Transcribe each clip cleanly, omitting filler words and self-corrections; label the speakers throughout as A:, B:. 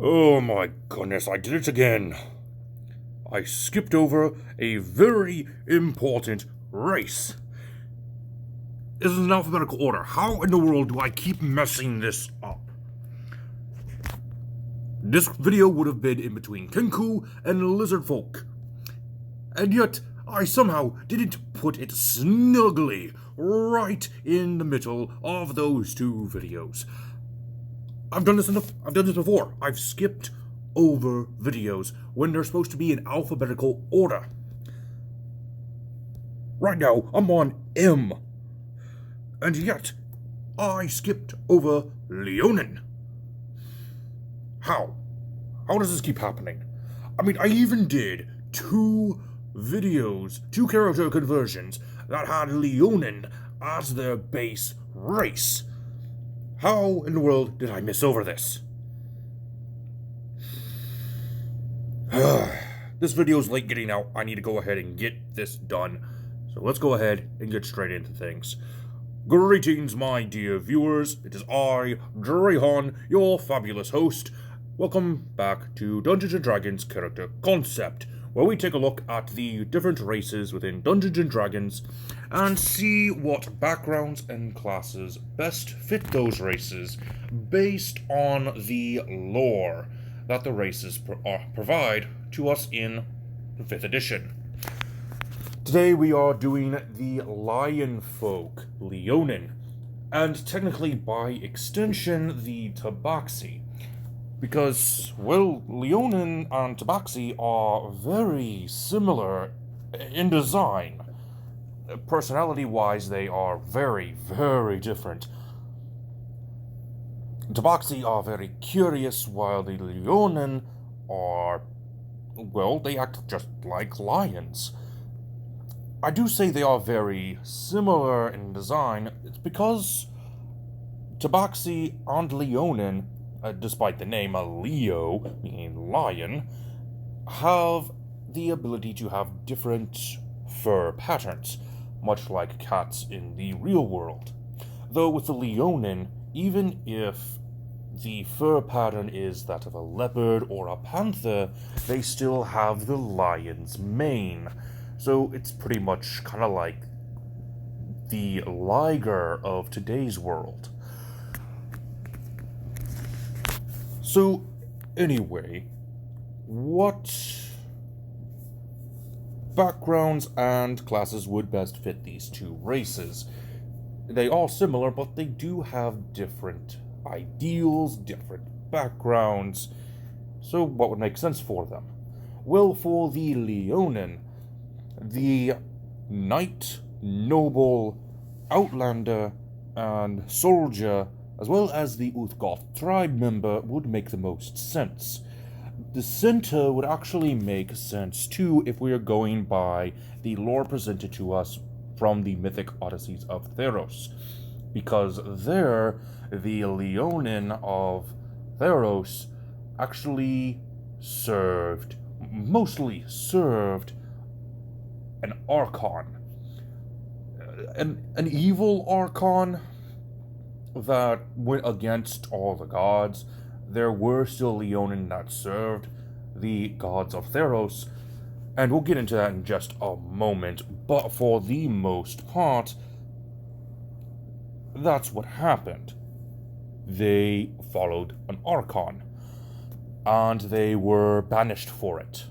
A: Oh my goodness, I did it again. I skipped over a very important race. This is an alphabetical order. How in the world do I keep messing this up? This video would have been in between Kenku and Lizardfolk. And yet, I somehow didn't put it snugly right in the middle of those two videos. I've done this before. I've skipped over videos when they're supposed to be in alphabetical order. Right now, I'm on M. And yet, I skipped over Leonin. How? How does this keep happening? I mean, I even did two character conversions that had Leonin as their base race. How in the world did I miss over this? This video's late getting out. I need to go ahead and get this done. So let's go ahead and get straight into things. Greetings, my dear viewers. It is I, Leonin, your fabulous host. Welcome back to Dungeons & Dragons Character Concept, where we take a look at the different races within Dungeons & Dragons and see what backgrounds and classes best fit those races based on the lore that the races provide to us in 5th edition. Today we are doing the Lion Folk, Leonin, and technically by extension the Tabaxi. Because, well, Leonin and Tabaxi are very similar in design. Personality-wise, they are very, very different. Tabaxi are very curious, while the Leonin are, well, they act just like lions. I do say they are very similar in design. It's because Tabaxi and Leonin, despite the name Leo, meaning lion, have the ability to have different fur patterns, much like cats in the real world. Though with the Leonin, even if the fur pattern is that of a leopard or a panther, they still have the lion's mane. So it's pretty much kind of like the liger of today's world. So, anyway, what backgrounds and classes would best fit these two races? They are similar, but they do have different ideals, different backgrounds. So, what would make sense for them? Well, for the Leonin, the knight, noble, outlander, and soldier, as well as the Uthgoth tribe member, would make the most sense. The center would actually make sense too if we are going by the lore presented to us from the mythic Odysseys of Theros, because there, the Leonin of Theros actually mostly served an Archon. An evil Archon that went against all the gods. There were still Leonin that served the gods of Theros, and we'll get into that in just a moment, but for the most part, that's what happened. They followed an Archon, and they were banished for it.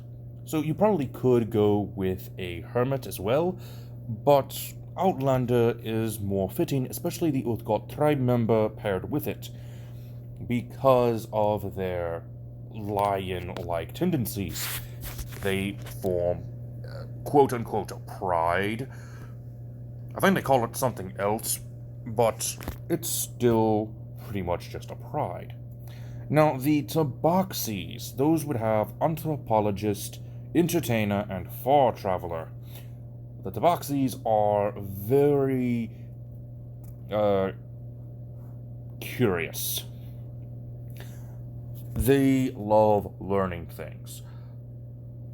A: So you probably could go with a Hermit as well, but Outlander is more fitting, especially the Uthgoth tribe member paired with it, because of their lion-like tendencies. They form, quote-unquote, a pride. I think they call it something else, but it's still pretty much just a pride. Now, the Tabaxis, those would have Anthropologist, Entertainer, and Far Traveler. The Tabaxis are very curious. They love learning things.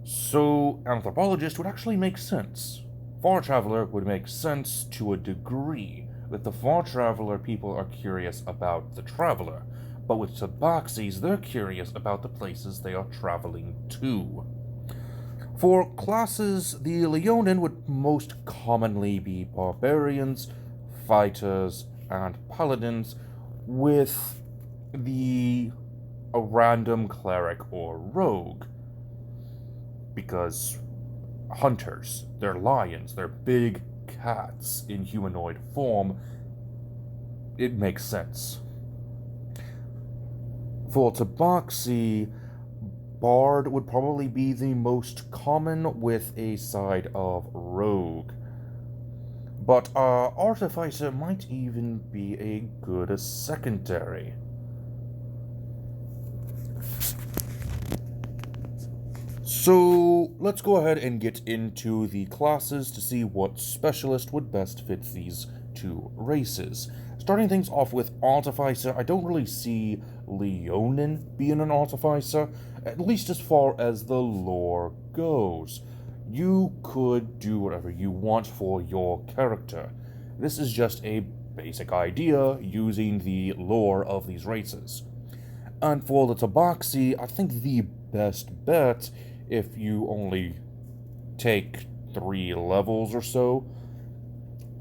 A: So, Anthropologist would actually make sense. Far Traveler would make sense to a degree. With the Far Traveler, people are curious about the Traveler. but with Tabaxis, they're curious about the places they are traveling to. For classes, the Leonin would most commonly be Barbarians, Fighters, and Paladins, with a random Cleric or Rogue. Because hunters, they're lions, they're big cats in humanoid form. It makes sense. For Tabaxi, Bard would probably be the most common, with a side of Rogue. But Artificer might even be a good secondary. So let's go ahead and get into the classes to see what specialist would best fit these two races. Starting things off with Artificer, I don't really see Leonin being an Artificer, at least as far as the lore goes. You could do whatever you want for your character. This is just a basic idea using the lore of these races. And for the Tabaxi, I think the best bet, if you only take 3 levels or so,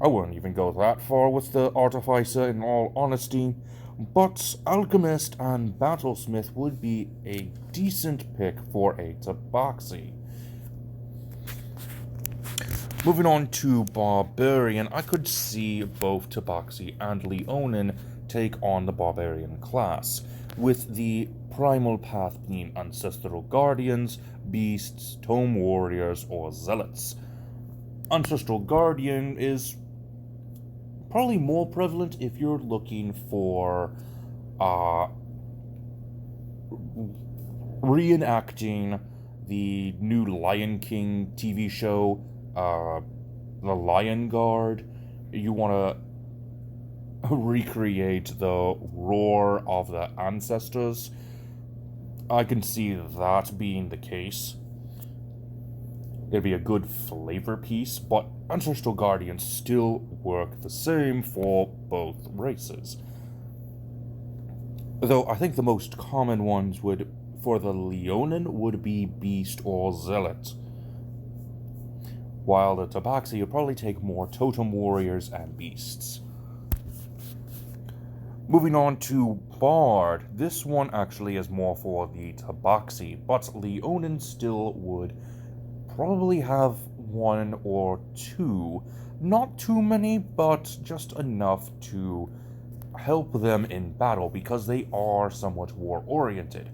A: I wouldn't even go that far with the Artificer in all honesty, but Alchemist and Battlesmith would be a decent pick for a Tabaxi. Moving on to Barbarian, I could see both Tabaxi and Leonin take on the Barbarian class, with the primal path being Ancestral Guardians, Beasts, Tome Warriors, or Zealots. Ancestral Guardian is probably more prevalent if you're looking for reenacting the new Lion King TV show, The Lion Guard. You want to recreate the roar of the ancestors. I can see that being the case. It'd be a good flavor piece, but Ancestral Guardians still work the same for both races. Though I think the most common ones for the Leonin would be Beast or Zealot, while the Tabaxi would probably take more Totem Warriors and Beasts. Moving on to Bard, this one actually is more for the Tabaxi, but Leonin still would probably have 1 or 2, not too many, but just enough to help them in battle, because they are somewhat war-oriented.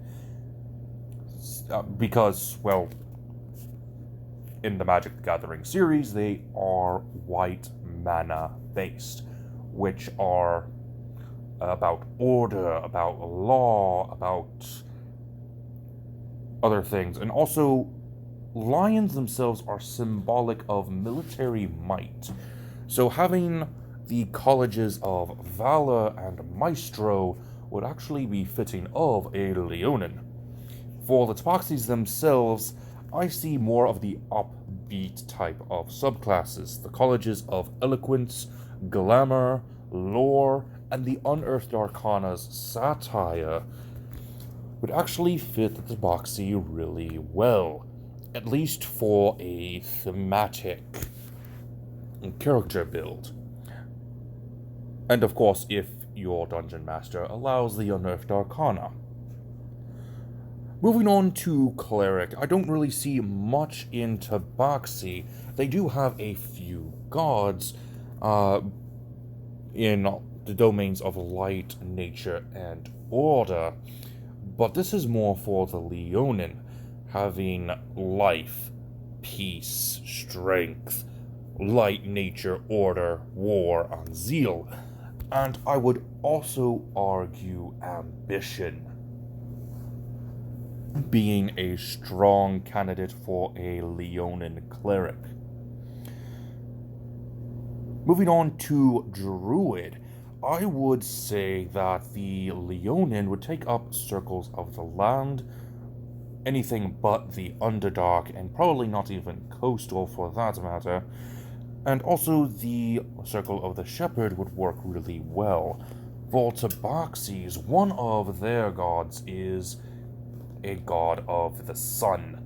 A: Because, well, in the Magic the Gathering series, they are white mana-based, which are about order, about law, about other things. And also, lions themselves are symbolic of military might. So having the colleges of Valor and Maestro would actually be fitting of a Leonin. For the Tabaxis themselves, I see more of the upbeat type of subclasses. The colleges of Eloquence, Glamour, Lore, and the Unearthed Arcana's Satire would actually fit the Tabaxi really well, at least for a thematic character build. And of course, if your Dungeon Master allows the Unearthed Arcana. Moving on to Cleric, I don't really see much in Tabaxi. They do have a few gods in the domains of light, nature, and order, but this is more for the Leonin, having life, peace, strength, light, nature, order, war, and zeal, and I would also argue ambition being a strong candidate for a Leonin Cleric. Moving on to Druid, I would say that the Leonin would take up Circles of the Land, anything but the Underdark, and probably not even Coastal for that matter, and also the Circle of the Shepherd would work really well. For Tabaxis, one of their gods is a god of the sun,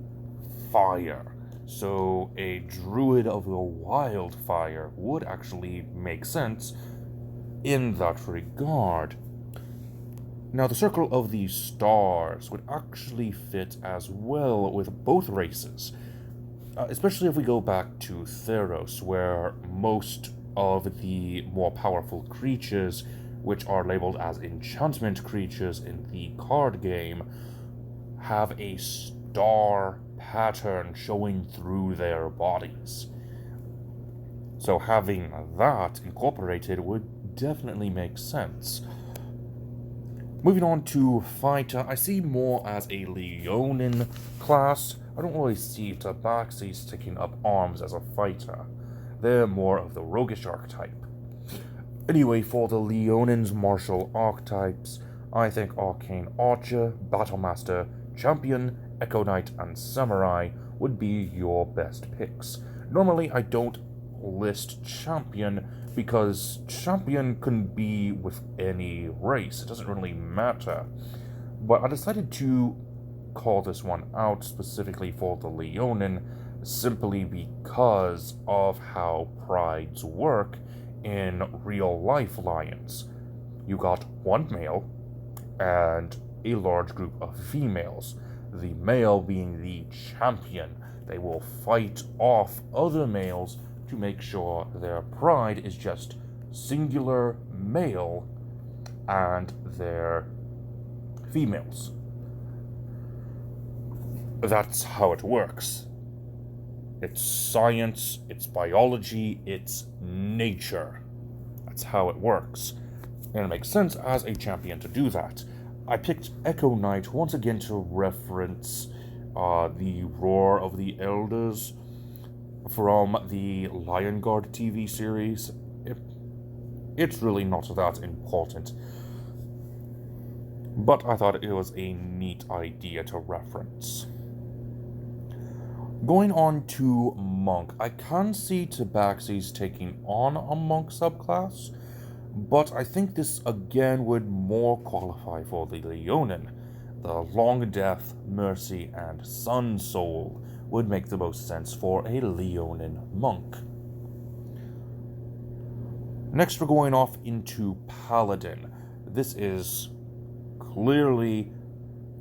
A: fire. So a druid of the wildfire would actually make sense in that regard. Now, the Circle of the Stars would actually fit as well with both races, especially if we go back to Theros, where most of the more powerful creatures, which are labeled as enchantment creatures in the card game, have a star pattern showing through their bodies. So having that incorporated would definitely make sense. Moving on to fighter, I see more as a Leonin class. I don't really see Tabaxi taking up arms as a fighter. They're more of the roguish archetype. Anyway, for the Leonin's martial archetypes, I think Arcane Archer, Battlemaster, Champion, Echo Knight, and Samurai would be your best picks. Normally, I don't list Champion because Champion can be with any race. It doesn't really matter. But I decided to call this one out specifically for the Leonin simply because of how prides work in real-life lions. You got one male and a large group of females. The male being the champion. They will fight off other males to make sure their pride is just singular male and their females. That's how it works. It's science, it's biology, it's nature. That's how it works. And it makes sense as a champion to do that. I picked Echo Knight once again to reference the Roar of the Elders from the Lion Guard TV series. It's really not that important. But I thought it was a neat idea to reference. Going on to Monk, I can see Tabaxi's taking on a Monk subclass, but I think this again would more qualify for the Leonin. The Long Death, Mercy, and Sun Soul would make the most sense for a Leonin Monk. Next, we're going off into Paladin. This is clearly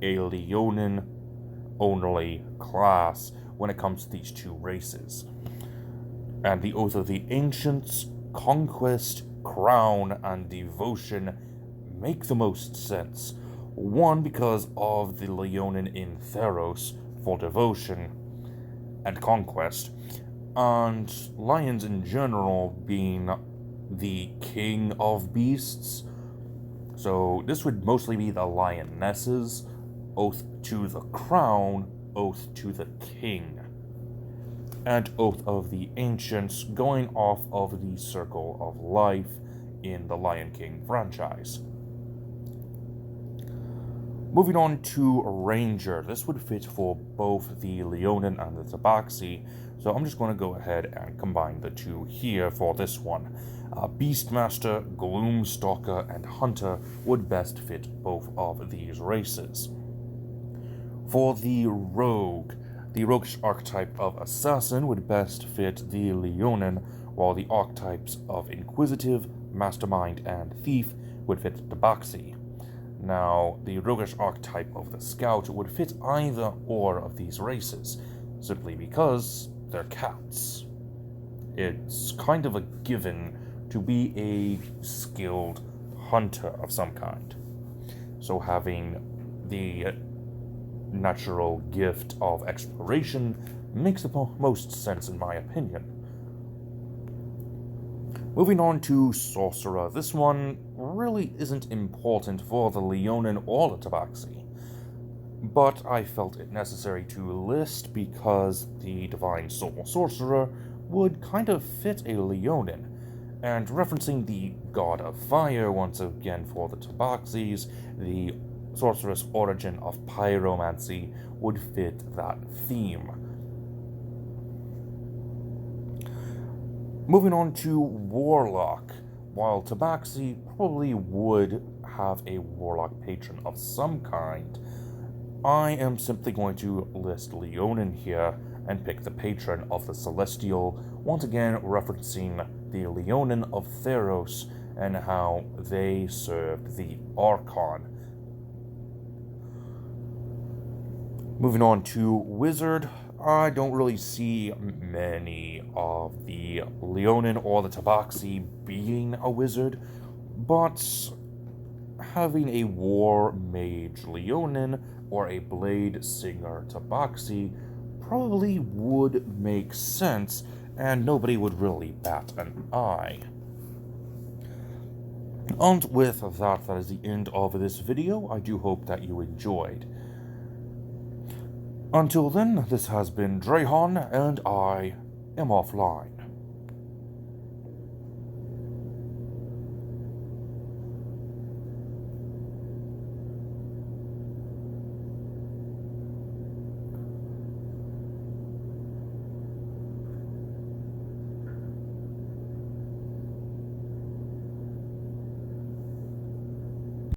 A: a Leonin-only class when it comes to these two races. And the Oath of the Ancients, Conquest, Crown, and Devotion make the most sense. One, because of the Leonin in Theros for Devotion and Conquest, and lions in general being the king of beasts. So this would mostly be the lionesses, Oath to the Crown, Oath to the King, and Oath of the Ancients going off of the Circle of Life in the Lion King franchise. Moving on to Ranger, this would fit for both the Leonin and the Tabaxi, so I'm just going to go ahead and combine the two here for this one. Beastmaster, Gloomstalker, and Hunter would best fit both of these races. For the Rogue, the roguish archetype of Assassin would best fit the Leonin, while the archetypes of Inquisitive, Mastermind, and Thief would fit Tabaxi. Now, the roguish archetype of the Scout would fit either or of these races, simply because they're cats. It's kind of a given to be a skilled hunter of some kind. So having the natural gift of exploration makes the most sense in my opinion. Moving on to Sorcerer, this one really isn't important for the Leonin or the Tabaxi, but I felt it necessary to list because the Divine Soul Sorcerer would kind of fit a Leonin, and referencing the God of Fire once again for the Tabaxis, the Sorceress Origin of Pyromancy would fit that theme. Moving on to Warlock. while Tabaxi probably would have a Warlock patron of some kind, I am simply going to list Leonin here and pick the patron of the Celestial, once again referencing the Leonin of Theros and how they served the Archon. Moving on to Wizard, I don't really see many of the Leonin or the Tabaxi being a wizard, but having a War Mage Leonin or a Blade Singer Tabaxi probably would make sense, and nobody would really bat an eye. And with that, that is the end of this video. I do hope that you enjoyed. Until then, this has been Drahon, and I am offline.